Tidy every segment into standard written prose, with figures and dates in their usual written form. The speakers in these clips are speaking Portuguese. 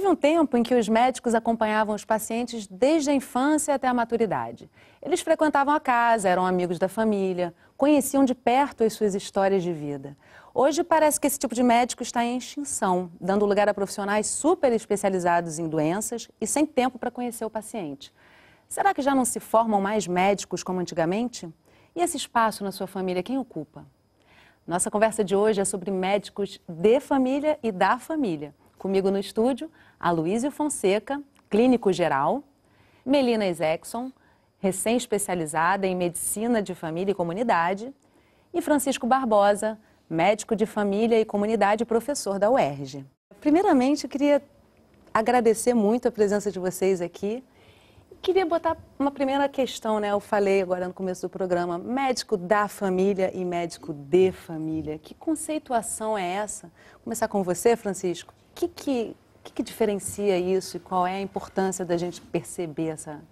Houve um tempo em que os médicos acompanhavam os pacientes desde a infância até a maturidade. Eles frequentavam a casa, eram amigos da família, conheciam de perto as suas histórias de vida. Hoje parece que esse tipo de médico está em extinção, dando lugar a profissionais super especializados em doenças e sem tempo para conhecer o paciente. Será que já não se formam mais médicos como antigamente? E esse espaço na sua família, quem ocupa? Nossa conversa de hoje é sobre médicos de família e da família. Comigo no estúdio, Aloísio Fonseca, clínico geral, Melina Isaacson, recém-especializada em medicina de família e comunidade, e Francisco Barbosa, médico de família e comunidade e professor da UERJ. Primeiramente, eu queria agradecer muito a presença de vocês aqui. Queria botar uma primeira questão, né? Eu falei agora no começo do programa, médico da família e médico de família. Que conceituação é essa? Vou começar com você, Francisco. O que diferencia isso e qual é a importância da gente perceber essa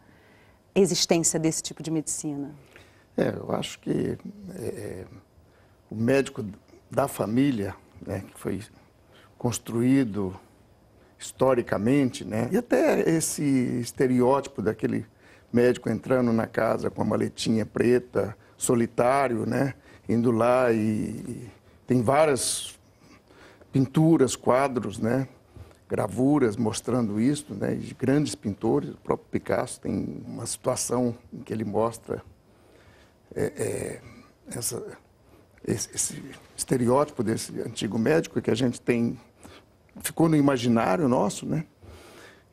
existência desse tipo de medicina? Eu acho que o médico da família, né, que foi construído historicamente, né, e até esse estereótipo daquele médico entrando na casa com a maletinha preta, solitário, né, indo lá e tem várias pinturas, quadros, né, gravuras mostrando isso, né, de grandes pintores. O próprio Picasso tem uma situação em que ele mostra esse estereótipo desse antigo médico que a gente tem, ficou no imaginário nosso, né?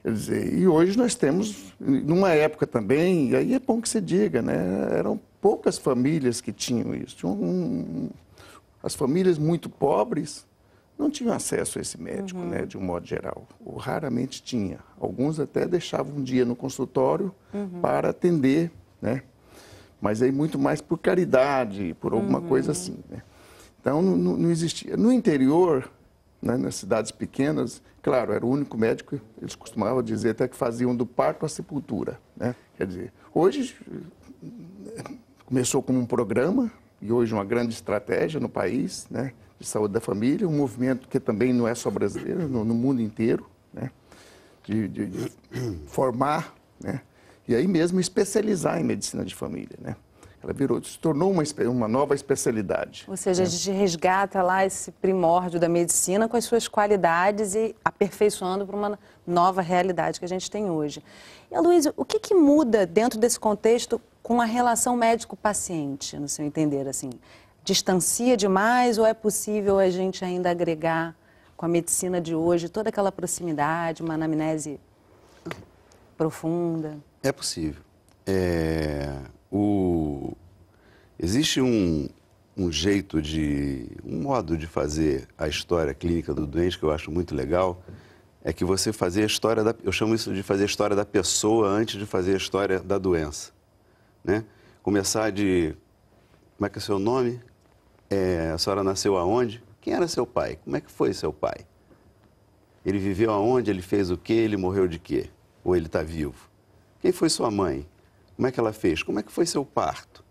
Quer dizer, e hoje nós temos, numa época também, e aí é bom que se diga, né? Eram poucas famílias que tinham isso. As famílias muito pobres não tinham acesso a esse médico, né, de um modo geral. Ou raramente tinha. Alguns até deixavam um dia no consultório para atender, né? Mas aí muito mais por caridade, por alguma coisa assim, né? Então não existia. No interior, né, nas cidades pequenas, claro, era o único médico, eles costumavam dizer até que faziam do parto à sepultura, né? Quer dizer, hoje começou como um programa e hoje uma grande estratégia no país, né, de saúde da família, um movimento que também não é só brasileiro, no mundo inteiro, né, de formar, né, e aí mesmo especializar em medicina de família, né. Ela se tornou uma nova especialidade. Ou seja, a gente resgata lá esse primórdio da medicina com as suas qualidades e aperfeiçoando para uma nova realidade que a gente tem hoje. E, Aloísio, o que muda dentro desse contexto com a relação médico-paciente, no seu entender, assim? Distancia demais ou é possível a gente ainda agregar com a medicina de hoje toda aquela proximidade, uma anamnese profunda? É possível. Existe um modo de fazer a história clínica do doente que eu acho muito legal, é que você fazer a história eu chamo isso de fazer a história da pessoa antes de fazer a história da doença, né? Começar como é que é o seu nome? A senhora nasceu aonde? Quem era seu pai? Como é que foi seu pai? Ele viveu aonde? Ele fez o quê? Ele morreu de quê? Ou ele está vivo? Quem foi sua mãe? Como é que ela fez? Como é que foi seu parto?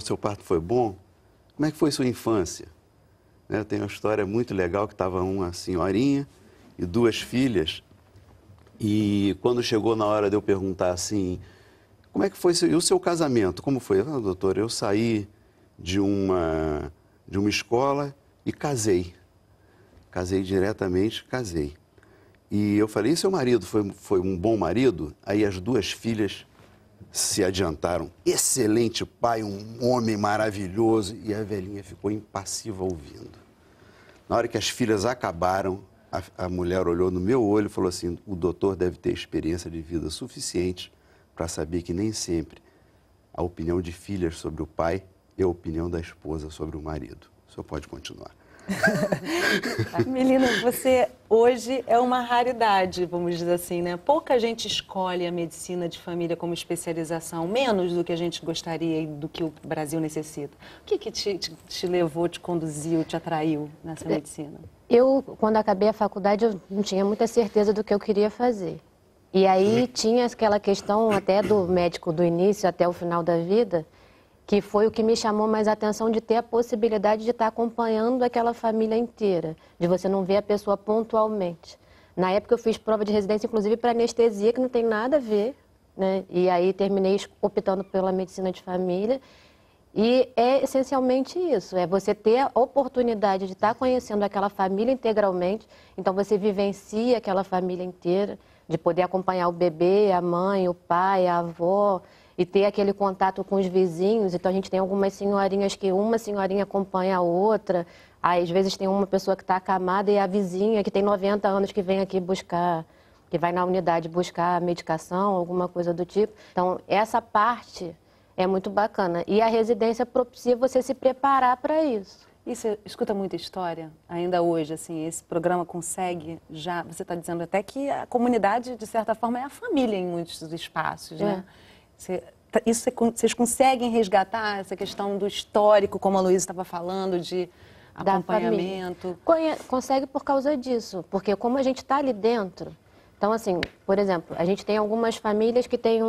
Seu parto foi bom? Como é que foi sua infância? Né, tem uma história muito legal que estava uma senhorinha e duas filhas. E quando chegou na hora de eu perguntar assim, como é que foi e o seu casamento? Como foi? Doutor, eu saí de uma escola e casei. Casei diretamente, casei. E eu falei, e seu marido foi um bom marido? Aí as duas filhas se adiantaram. Excelente pai, um homem maravilhoso. E a velhinha ficou impassiva ouvindo. Na hora que as filhas acabaram, a mulher olhou no meu olho e falou assim, o doutor deve ter experiência de vida suficiente para saber que nem sempre a opinião de filhas sobre o pai é a opinião da esposa sobre o marido. O senhor pode continuar. Melina, você hoje é uma raridade, vamos dizer assim, né? Pouca gente escolhe a medicina de família como especialização, menos do que a gente gostaria e do que o Brasil necessita. O que te levou, te conduziu, te atraiu nessa medicina? Eu, quando acabei a faculdade, eu não tinha muita certeza do que eu queria fazer. E aí tinha aquela questão até do médico do início até o final da vida, que foi o que me chamou mais a atenção de ter a possibilidade de estar acompanhando aquela família inteira, de você não ver a pessoa pontualmente, Na época eu fiz prova de residência, inclusive, para anestesia, que não tem nada a ver, né? E aí terminei optando pela medicina de família. E é essencialmente isso, é você ter a oportunidade de estar conhecendo aquela família integralmente. Então você vivencia aquela família inteira, de poder acompanhar o bebê, a mãe, o pai, a avó, e ter aquele contato com os vizinhos. Então a gente tem algumas senhorinhas que uma senhorinha acompanha a outra. Aí, às vezes tem uma pessoa que está acamada e a vizinha que tem 90 anos que vem aqui buscar, que vai na unidade buscar medicação, alguma coisa do tipo. Então essa parte é muito bacana. E a residência propicia você se preparar para isso. E você escuta muita história ainda hoje, assim, esse programa consegue já, você está dizendo até que a comunidade, de certa forma, é a família em muitos dos espaços, né? Vocês conseguem resgatar essa questão do histórico, como a Luísa estava falando, de acompanhamento? Consegue por causa disso, porque como a gente está ali dentro, então assim, por exemplo, a gente tem algumas famílias que tem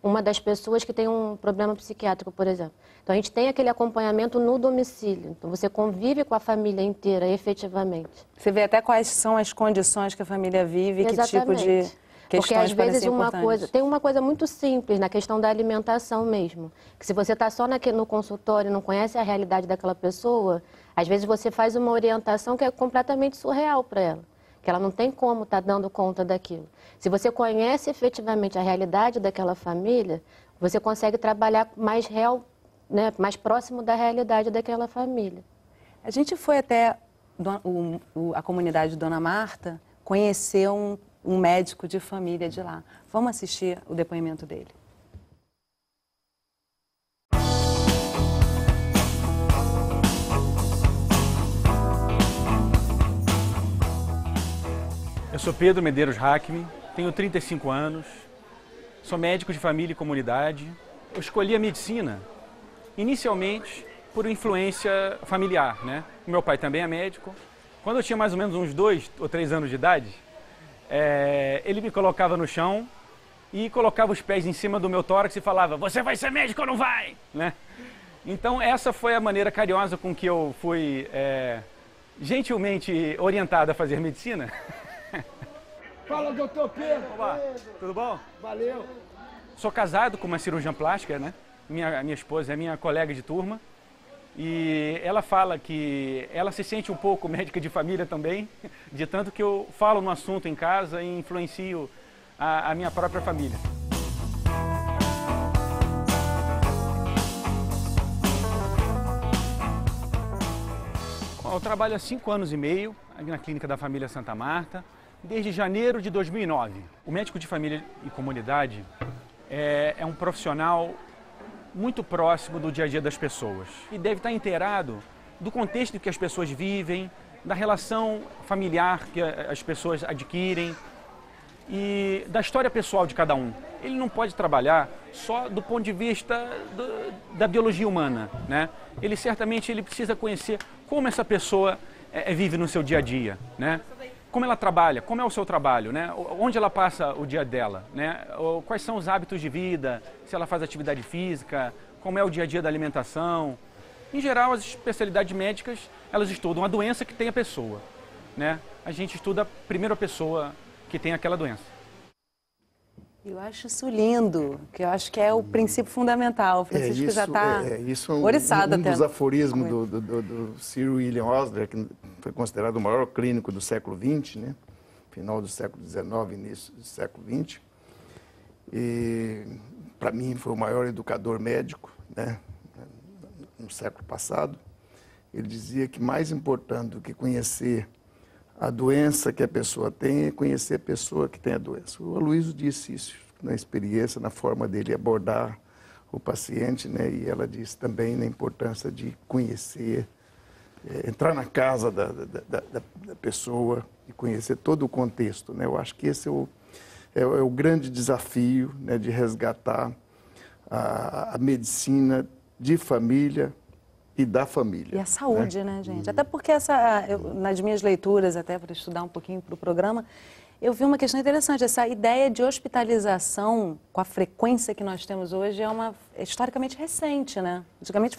uma das pessoas que tem um problema psiquiátrico, por exemplo. Então, a gente tem aquele acompanhamento no domicílio. Então, você convive com a família inteira, efetivamente. Você vê até quais são as condições que a família vive, Exatamente. Que tipo de questões porque, às vezes, importantes. tem uma coisa muito simples na questão da alimentação mesmo. Que se você está só no consultório e não conhece a realidade daquela pessoa, às vezes você faz uma orientação que é completamente surreal para ela. Que ela não tem como estar dando conta daquilo. Se você conhece efetivamente a realidade daquela família, você consegue trabalhar mais real, né, mais próximo da realidade daquela família. A gente foi até a comunidade de Dona Marta conhecer um médico de família de lá. Vamos assistir o depoimento dele. Eu sou Pedro Medeiros Hackmi, tenho 35 anos, sou médico de família e comunidade. Eu escolhi a medicina inicialmente por influência familiar, né? O meu pai também é médico. Quando eu tinha mais ou menos uns 2 ou 3 anos de idade, ele me colocava no chão e colocava os pés em cima do meu tórax e falava: "Você vai ser médico ou não vai?", né? Então essa foi a maneira carinhosa com que eu fui gentilmente orientado a fazer medicina. Fala, doutor Pedro. Olá, tudo bom? Valeu. Sou casado com uma cirurgiã plástica, né? Minha esposa é minha colega de turma. E ela fala que ela se sente um pouco médica de família também, de tanto que eu falo no assunto em casa e influencio a minha própria família. Bom, eu trabalho há 5 anos e meio aqui na Clínica da Família Santa Marta, desde janeiro de 2009. O médico de família e comunidade é um profissional muito próximo do dia a dia das pessoas e deve estar inteirado do contexto que as pessoas vivem, da relação familiar que as pessoas adquirem e da história pessoal de cada um. Ele não pode trabalhar só do ponto de vista da biologia humana, né? Ele certamente precisa conhecer como essa pessoa vive no seu dia a dia, né? Como ela trabalha, como é o seu trabalho, né? Onde ela passa o dia dela, né? Quais são os hábitos de vida, se ela faz atividade física, como é o dia a dia da alimentação. Em geral, as especialidades médicas, elas estudam a doença que tem a pessoa, né? A gente estuda primeiro a pessoa que tem aquela doença. Eu acho isso lindo, que eu acho que é o princípio fundamental. O Francisco já está oriçado até. Um dos aforismos do Sir William Osler, que foi considerado o maior clínico do século XX, né? Final do século XIX, início do século XX. E, para mim, foi o maior educador médico, né? No século passado. Ele dizia que mais importante do que conhecer a doença que a pessoa tem é conhecer a pessoa que tem a doença. O Aloysio disse isso na experiência, na forma dele abordar o paciente, né? E ela disse também na importância de conhecer, entrar na casa da pessoa e conhecer todo o contexto, né? Eu acho que esse é o grande desafio, né, de resgatar a medicina de família e da família. E a saúde, né, gente? Até porque nas minhas leituras, até para estudar um pouquinho para o programa, eu vi uma questão interessante. Essa ideia de hospitalização com a frequência que nós temos hoje é historicamente recente, né? Antigamente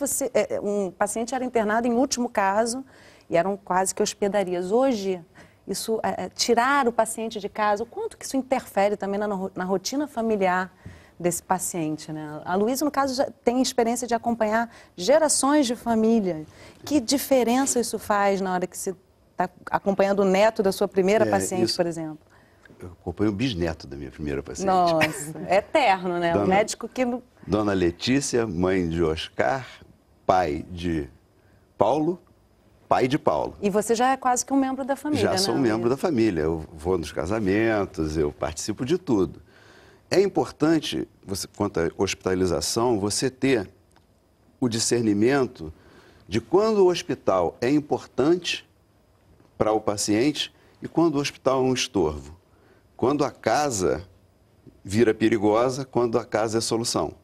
um paciente era internado em último caso e eram quase que hospedarias. Hoje isso tirar o paciente de casa, o quanto que isso interfere também na rotina familiar desse paciente, né? A Luísa, no caso, já tem experiência de acompanhar gerações de família. Que diferença isso faz na hora que você está acompanhando o neto da sua primeira paciente, por exemplo? Eu acompanho o bisneto da minha primeira paciente. Nossa, é eterno, né? O médico que... Dona Letícia, mãe de Oscar, pai de Paulo, pai de Paulo. E você já é quase que um membro da família, né? Já sou um membro da família. Eu vou nos casamentos, eu participo de tudo. É importante, quanto à hospitalização, você ter o discernimento de quando o hospital é importante para o paciente e quando o hospital é um estorvo. Quando a casa vira perigosa, quando a casa é solução.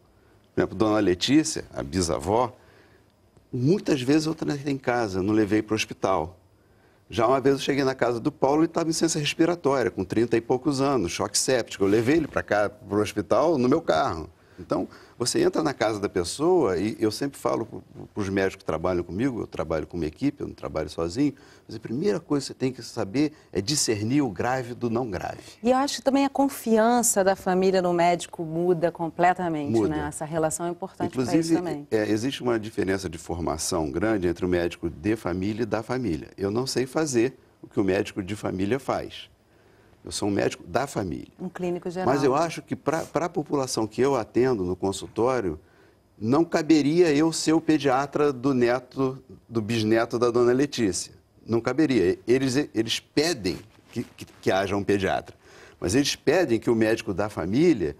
Por exemplo, Dona Letícia, a bisavó, muitas vezes eu tratei em casa, não levei para o hospital. Já uma vez eu cheguei na casa do Paulo e estava em ciência respiratória, com 30 e poucos anos, choque séptico. Eu levei ele para cá, para o hospital, no meu carro. Então, você entra na casa da pessoa e eu sempre falo para os médicos que trabalham comigo, eu trabalho com uma equipe, eu não trabalho sozinho, mas a primeira coisa que você tem que saber é discernir o grave do não grave. E eu acho que também a confiança da família no médico muda completamente, Muda. né? Essa relação é importante para isso também. Inclusive, existe uma diferença de formação grande entre o médico de família e da família. Eu não sei fazer o que o médico de família faz. Eu sou um médico da família. Um clínico geral. Mas eu acho que para a população que eu atendo no consultório, não caberia eu ser o pediatra do bisneto da Dona Letícia. Não caberia. Eles pedem que haja um pediatra. Mas eles pedem que o médico da família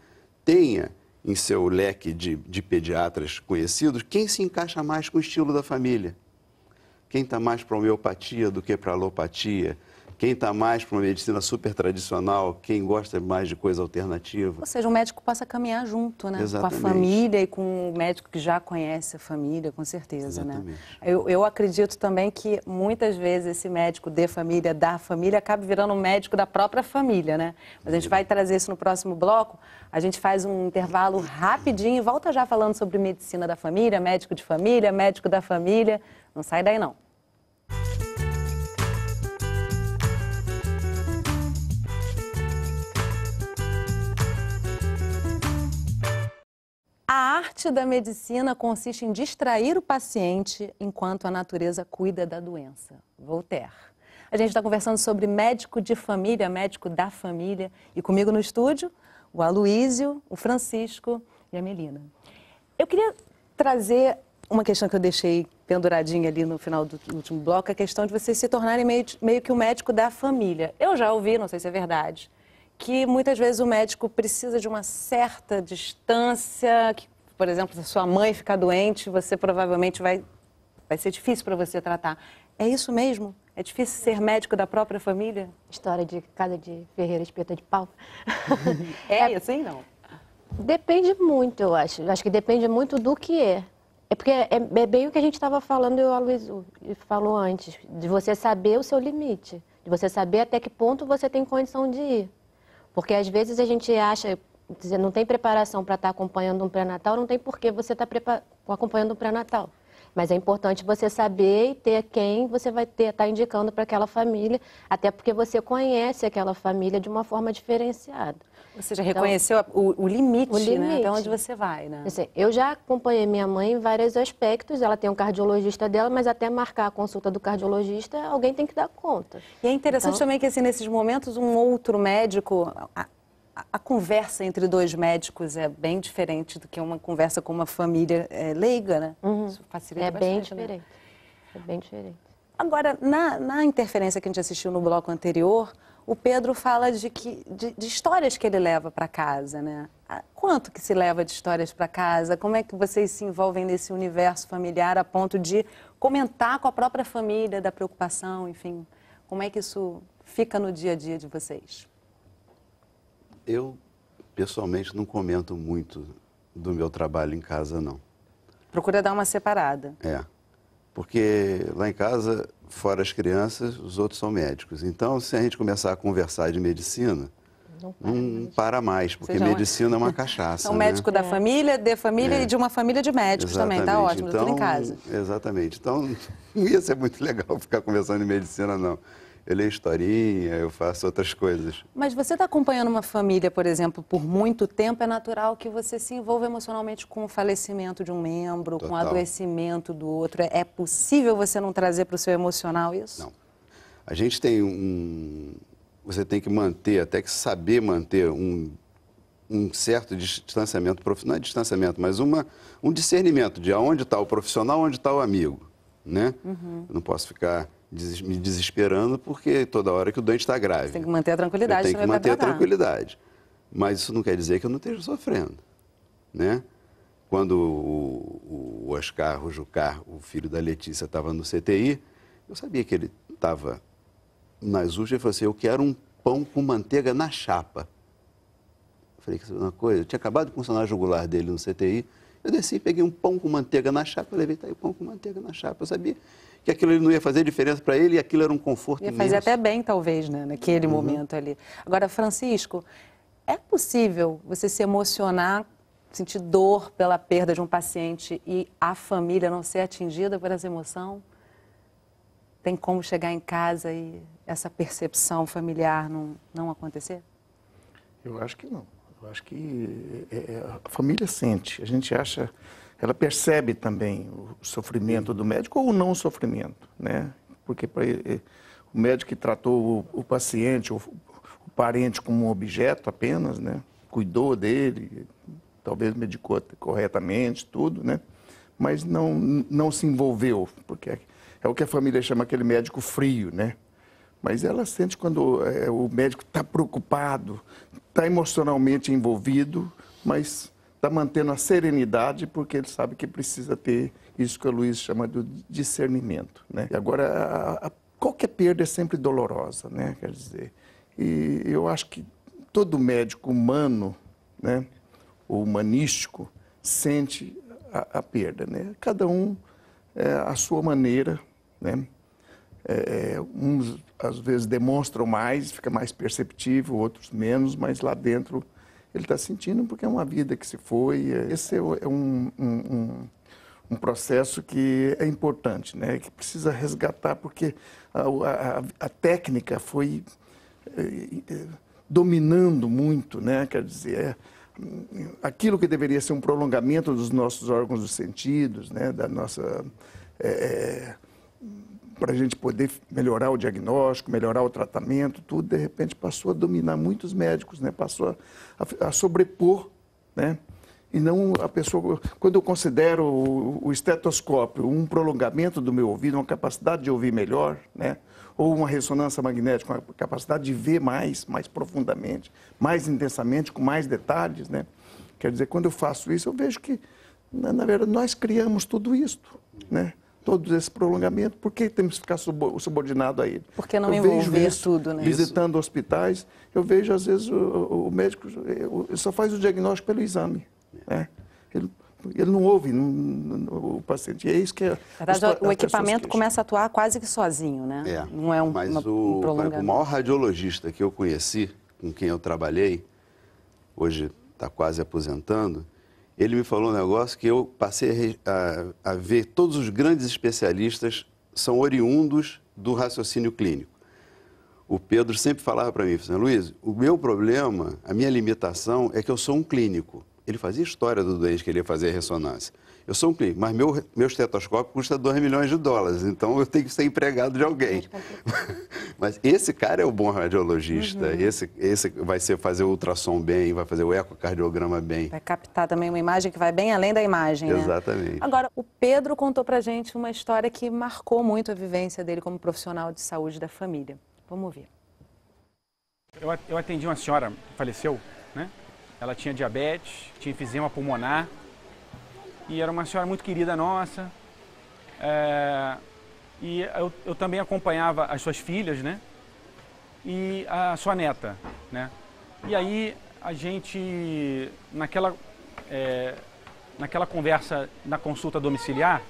tenha em seu leque de pediatras conhecidos quem se encaixa mais com o estilo da família. Quem está mais para a homeopatia do que para a alopatia. Quem está mais para uma medicina super tradicional, quem gosta mais de coisa alternativa. Ou seja, o médico possa caminhar junto, né? Exatamente. Com a família e com o médico que já conhece a família, com certeza, Exatamente. né? Eu acredito também que muitas vezes esse médico de família, da família, acaba virando um médico da própria família, né? Mas a gente vai trazer isso no próximo bloco. A gente faz um intervalo rapidinho e volta já falando sobre medicina da família, médico de família, médico da família. Não sai daí, não. A arte da medicina consiste em distrair o paciente enquanto a natureza cuida da doença. Voltaire. A gente está conversando sobre médico de família, médico da família. E comigo no estúdio, o Aloísio, o Francisco e a Melina. Eu queria trazer uma questão que eu deixei penduradinha ali no final do último bloco, a questão de vocês se tornarem meio que o médico da família. Eu já ouvi, não sei se é verdade, que muitas vezes o médico precisa de uma certa distância, que, por exemplo, se a sua mãe ficar doente, você provavelmente vai ser difícil para você tratar. É isso mesmo? É difícil ser médico da própria família? História de casa de ferreira, espeta de pau. É assim, não? Depende muito, eu acho. Eu acho que depende muito do que é. É porque é bem o que a gente estava falando, e o Aloísio falou antes, de você saber o seu limite, de você saber até que ponto você tem condição de ir. Porque às vezes a gente acha, não tem preparação para estar acompanhando um pré-natal, não tem por que você estar acompanhando um pré-natal. Mas é importante você saber e ter quem você vai estar indicando para aquela família, até porque você conhece aquela família de uma forma diferenciada. Você já reconheceu o limite, né? Até onde você vai, né? Assim, eu já acompanhei minha mãe em vários aspectos, ela tem um cardiologista dela, mas até marcar a consulta do cardiologista, alguém tem que dar conta. E é interessante também que, assim, nesses momentos, um outro médico... A conversa entre dois médicos é bem diferente do que uma conversa com uma família leiga, né? Isso facilita bastante, bem diferente. É bem diferente. Agora, na interferência que a gente assistiu no bloco anterior, o Pedro fala de histórias que ele leva para casa, né? Quanto que se leva de histórias para casa? Como é que vocês se envolvem nesse universo familiar a ponto de comentar com a própria família da preocupação, enfim? Como é que isso fica no dia a dia de vocês? Eu, pessoalmente, não comento muito do meu trabalho em casa, não. Procura dar uma separada. Porque lá em casa, fora as crianças, os outros são médicos. Então, se a gente começar a conversar de medicina, não para mais, porque medicina é uma cachaça. É um médico da família, de família e de uma família de médicos também, tá ótimo, então, tudo em casa. Exatamente. Então, não ia ser muito legal ficar conversando de medicina, não. eu leio historinha, eu faço outras coisas. Mas você está acompanhando uma família, por exemplo, por muito tempo, é natural que você se envolva emocionalmente com o falecimento de um membro, Total. com o adoecimento do outro. É possível você não trazer para o seu emocional isso? Não. A gente tem você tem que manter, até que saber manter um certo distanciamento profissional, não é distanciamento, mas um discernimento de onde está o profissional, onde está o amigo, né? Eu não posso ficar me desesperando porque toda hora que o doente está grave. Você tem que manter a tranquilidade. Eu tenho que manter a tranquilidade. Mas isso não quer dizer que eu não esteja sofrendo, né? Quando o Oscar, o Jucar, o filho da Letícia, estava no CTI, eu sabia que ele estava nas últimas, ele falou assim, eu quero um pão com manteiga na chapa. Eu falei, que uma coisa, eu tinha acabado de funcionar a jugular dele no CTI, eu desci, peguei um pão com manteiga na chapa, eu levei, tá aí o pão com manteiga na chapa. Eu sabia que aquilo não ia fazer diferença para ele e aquilo era um conforto imenso. Ia fazer até bem, talvez, né, naquele momento ali. Agora, Francisco, é possível você se emocionar, sentir dor pela perda de um paciente e a família não ser atingida por essa emoção? Tem como chegar em casa e essa percepção familiar não acontecer? Eu acho que não. Eu acho que a família sente. A gente acha, ela percebe também o sofrimento do médico ou o não sofrimento, né? Porque o médico que tratou o paciente, o parente como um objeto apenas, né? Cuidou dele, talvez medicou corretamente, tudo, né? Mas não se envolveu, porque é o que a família chama aquele médico frio, né? Mas ela sente quando o médico está preocupado, está emocionalmente envolvido, mas está mantendo a serenidade porque ele sabe que precisa ter isso que o Luiz chama de discernimento, né? E agora, qualquer perda é sempre dolorosa, né? Quer dizer, e eu acho que todo médico humano, né, ou humanístico, sente a perda, né? Cada um à sua maneira, né? Uns às vezes demonstram mais, fica mais perceptível, outros menos, mas lá dentro ele está sentindo porque é uma vida que se foi. Esse é um processo que é importante, né? Que precisa resgatar, porque a técnica foi dominando muito, né? Quer dizer, aquilo que deveria ser um prolongamento dos nossos órgãos dos sentidos, né? Da nossa... para a gente poder melhorar o diagnóstico, melhorar o tratamento, tudo, de repente, passou a dominar muitos médicos, né? Passou a sobrepor, né? E não a pessoa... Quando eu considero o estetoscópio um prolongamento do meu ouvido, uma capacidade de ouvir melhor, né? Ou uma ressonância magnética, uma capacidade de ver mais profundamente, mais intensamente, com mais detalhes, né? Quer dizer, quando eu faço isso, eu vejo que, na verdade, nós criamos tudo isto, né? Todos esses prolongamentos, por que temos que ficar subordinado a ele? Porque não envolver tudo, né? Visitando hospitais, eu vejo, às vezes, o médico ele só faz o diagnóstico pelo exame, né? Ele não ouve o paciente. E é isso que é... O equipamento começa a atuar quase que sozinho, né? Não é mas um prolongamento. O maior radiologista que eu conheci, com quem eu trabalhei, hoje está quase aposentando, ele me falou um negócio que eu passei a ver, todos os grandes especialistas são oriundos do raciocínio clínico. O Pedro sempre falava para mim, Luiz, o meu problema, a minha limitação é que eu sou um clínico. Ele fazia história do doente que ele ia fazer a ressonância. Eu sou um clínico, mas meu estetoscópio custa $2 milhões, então eu tenho que ser empregado de alguém. Mas esse cara é o bom radiologista, esse vai fazer o ultrassom bem, vai fazer o ecocardiograma bem. Vai captar também uma imagem que vai bem além da imagem, né? Exatamente. Agora, o Pedro contou pra gente uma história que marcou muito a vivência dele como profissional de saúde da família. Vamos ouvir. Eu atendi uma senhora que faleceu, né? Ela tinha diabetes, tinha enfisema pulmonar e era uma senhora muito querida nossa. E eu também acompanhava as suas filhas, né? E a sua neta, né? E aí a gente, naquela conversa na consulta domiciliar,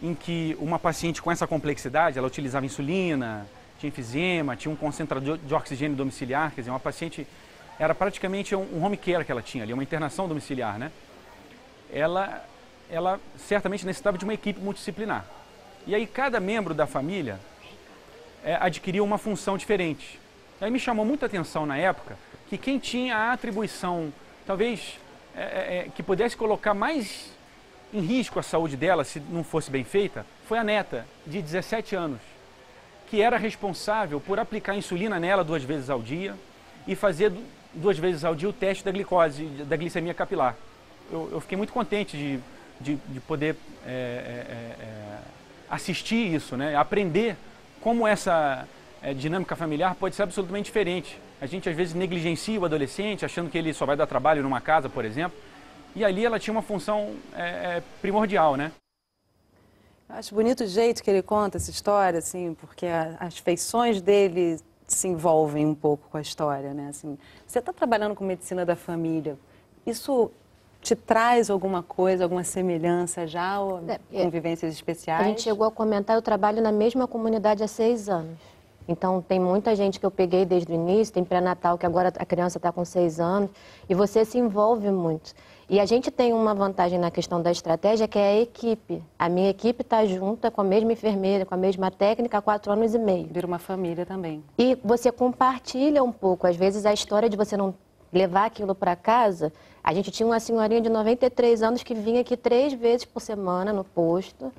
em que uma paciente com essa complexidade, ela utilizava insulina, tinha enfisema, tinha um concentrador de oxigênio domiciliar, quer dizer, uma paciente... Era praticamente um home care que ela tinha ali, uma internação domiciliar, né? Ela certamente necessitava de uma equipe multidisciplinar. E aí cada membro da família adquiriu uma função diferente. Aí me chamou muita atenção na época que quem tinha a atribuição, talvez, que pudesse colocar mais em risco a saúde dela, se não fosse bem feita, foi a neta, de 17 anos, que era responsável por aplicar insulina nela 2 vezes ao dia e fazer 2 vezes ao dia o teste da glicose, da glicemia capilar. Eu fiquei muito contente de poder assistir isso, né? Aprender como essa dinâmica familiar pode ser absolutamente diferente. A gente às vezes negligencia o adolescente, achando que ele só vai dar trabalho numa casa, por exemplo, e ali ela tinha uma função primordial, né? Eu acho bonito o jeito que ele conta essa história, assim, porque as feições dele se envolvem um pouco com a história, né? Assim, você está trabalhando com medicina da família, isso te traz alguma coisa, alguma semelhança já, ou com vivências especiais? A gente chegou a comentar, eu trabalho na mesma comunidade há 6 anos. Então, tem muita gente que eu peguei desde o início, tem pré-natal, que agora a criança está com 6 anos, e você se envolve muito. E a gente tem uma vantagem na questão da estratégia, que é a equipe. A minha equipe está junta com a mesma enfermeira, com a mesma técnica há 4 anos e meio. Vira uma família também. E você compartilha um pouco, às vezes, a história de você não levar aquilo para casa. A gente tinha uma senhorinha de 93 anos que vinha aqui 3 vezes por semana no posto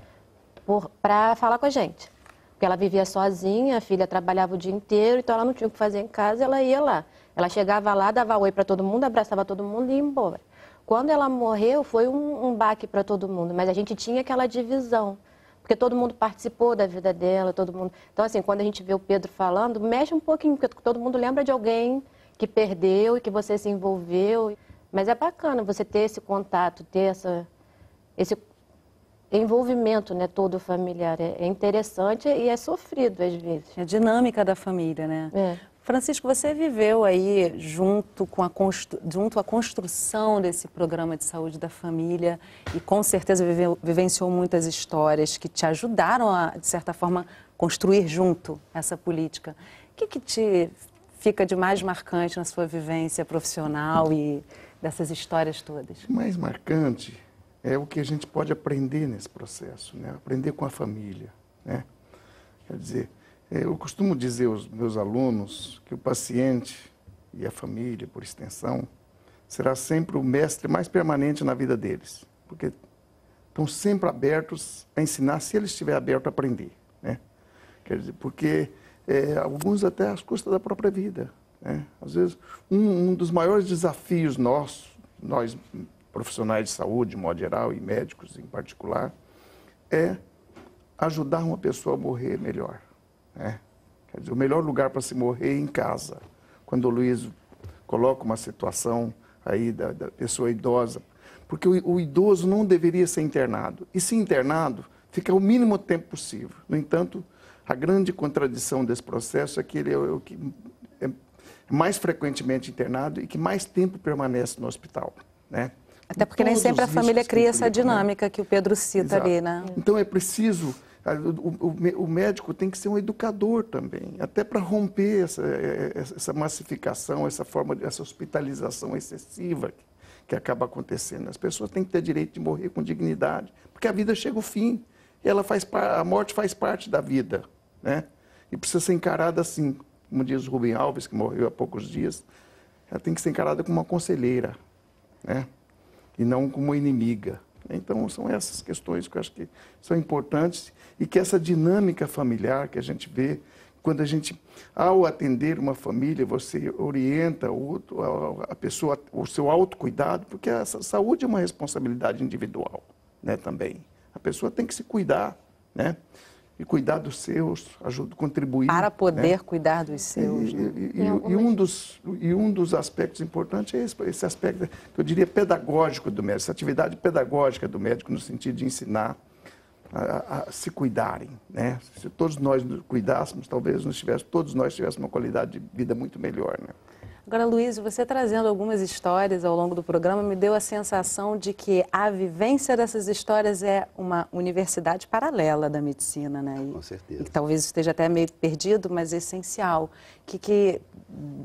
para falar com a gente. Porque ela vivia sozinha, a filha trabalhava o dia inteiro, então ela não tinha o que fazer em casa, ela ia lá. Ela chegava lá, dava oi para todo mundo, abraçava todo mundo e ia embora. Quando ela morreu, foi um baque para todo mundo, mas a gente tinha aquela divisão, porque todo mundo participou da vida dela, todo mundo... Então, assim, quando a gente vê o Pedro falando, mexe um pouquinho, porque todo mundo lembra de alguém que perdeu e que você se envolveu. Mas é bacana você ter esse contato, ter esse envolvimento, né, todo familiar. É interessante e é sofrido às vezes. É a dinâmica da família, né? É. Francisco, você viveu aí junto à construção desse programa de saúde da família e com certeza vivenciou muitas histórias que te ajudaram a, de certa forma, construir junto essa política. O que te fica de mais marcante na sua vivência profissional e dessas histórias todas? O mais marcante é o que a gente pode aprender nesse processo, né? Aprender com a família, né? Quer dizer, eu costumo dizer aos meus alunos que o paciente e a família, por extensão, será sempre o mestre mais permanente na vida deles, porque estão sempre abertos a ensinar, se eles estiverem abertos a aprender, né? Quer dizer, porque alguns até às custas da própria vida, né? Às vezes, um dos maiores desafios nós profissionais de saúde, de modo geral, e médicos em particular, é ajudar uma pessoa a morrer melhor. Quer dizer, o melhor lugar para se morrer é em casa. Quando o Luiz coloca uma situação aí da pessoa idosa, porque o idoso não deveria ser internado. E se internado, fica o mínimo tempo possível. No entanto, a grande contradição desse processo é que ele é o que é mais frequentemente internado e que mais tempo permanece no hospital, né? Até porque nem sempre a família cria essa dinâmica que o Pedro cita ali, né? Então é preciso... O médico tem que ser um educador também, até para romper essa massificação, essa hospitalização excessiva que acaba acontecendo. As pessoas têm que ter direito de morrer com dignidade, porque a vida chega ao fim, e a morte faz parte da vida, né? E precisa ser encarada assim, como diz o Rubem Alves, que morreu há poucos dias, ela tem que ser encarada como uma conselheira, né? E não como uma inimiga. Então, são essas questões que eu acho que são importantes e que essa dinâmica familiar que a gente vê, quando a gente, ao atender uma família, você orienta a pessoa, o seu autocuidado, porque a saúde é uma responsabilidade individual, né, também. A pessoa tem que se cuidar, né, e cuidar dos seus, contribuir. Para poder, né, cuidar dos seus. E um dos aspectos importantes é esse aspecto, que eu diria, pedagógico do médico, essa atividade pedagógica do médico, no sentido de ensinar a se cuidarem, né? Se todos nós nos cuidássemos, talvez todos nós tivéssemos uma qualidade de vida muito melhor, né? Agora, Luiz, você trazendo algumas histórias ao longo do programa me deu a sensação de que a vivência dessas histórias é uma universidade paralela da medicina, né? Com certeza. E que talvez esteja até meio perdido, mas é essencial.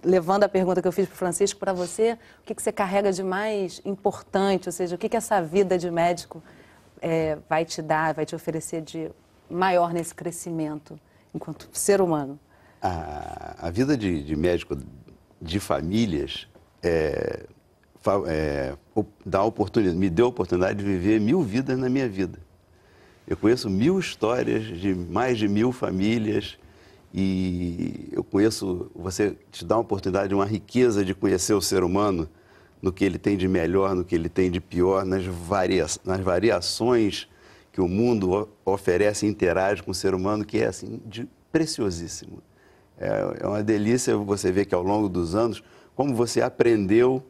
Levando a pergunta que eu fiz para o Francisco, para você, o que você carrega de mais importante, ou seja, o que essa vida de médico vai te dar, vai te oferecer de maior nesse crescimento enquanto ser humano? A vida de médico de famílias me deu a oportunidade de viver 1000 vidas na minha vida. Eu conheço 1000 histórias de mais de 1000 famílias e você te dá uma oportunidade, uma riqueza de conhecer o ser humano no que ele tem de melhor, no que ele tem de pior, nas variações que o mundo oferece e interage com o ser humano, que é assim, preciosíssimo. É uma delícia você ver que ao longo dos anos, como você aprendeu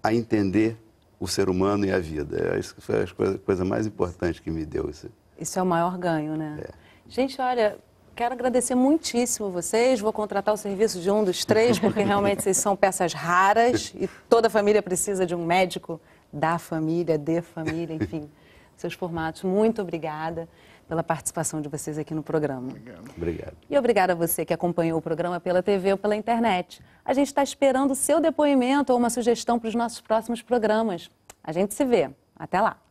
a entender o ser humano e a vida. Isso foi a coisa mais importante que me deu. Isso é o maior ganho, né? É. Gente, olha, quero agradecer muitíssimo vocês. Vou contratar o serviço de um dos três, porque realmente vocês são peças raras e toda família precisa de um médico da família, de família, enfim, seus formatos. Muito obrigada pela participação de vocês aqui no programa. Obrigado. E obrigada a você que acompanhou o programa pela TV ou pela internet. A gente está esperando o seu depoimento ou uma sugestão para os nossos próximos programas. A gente se vê. Até lá!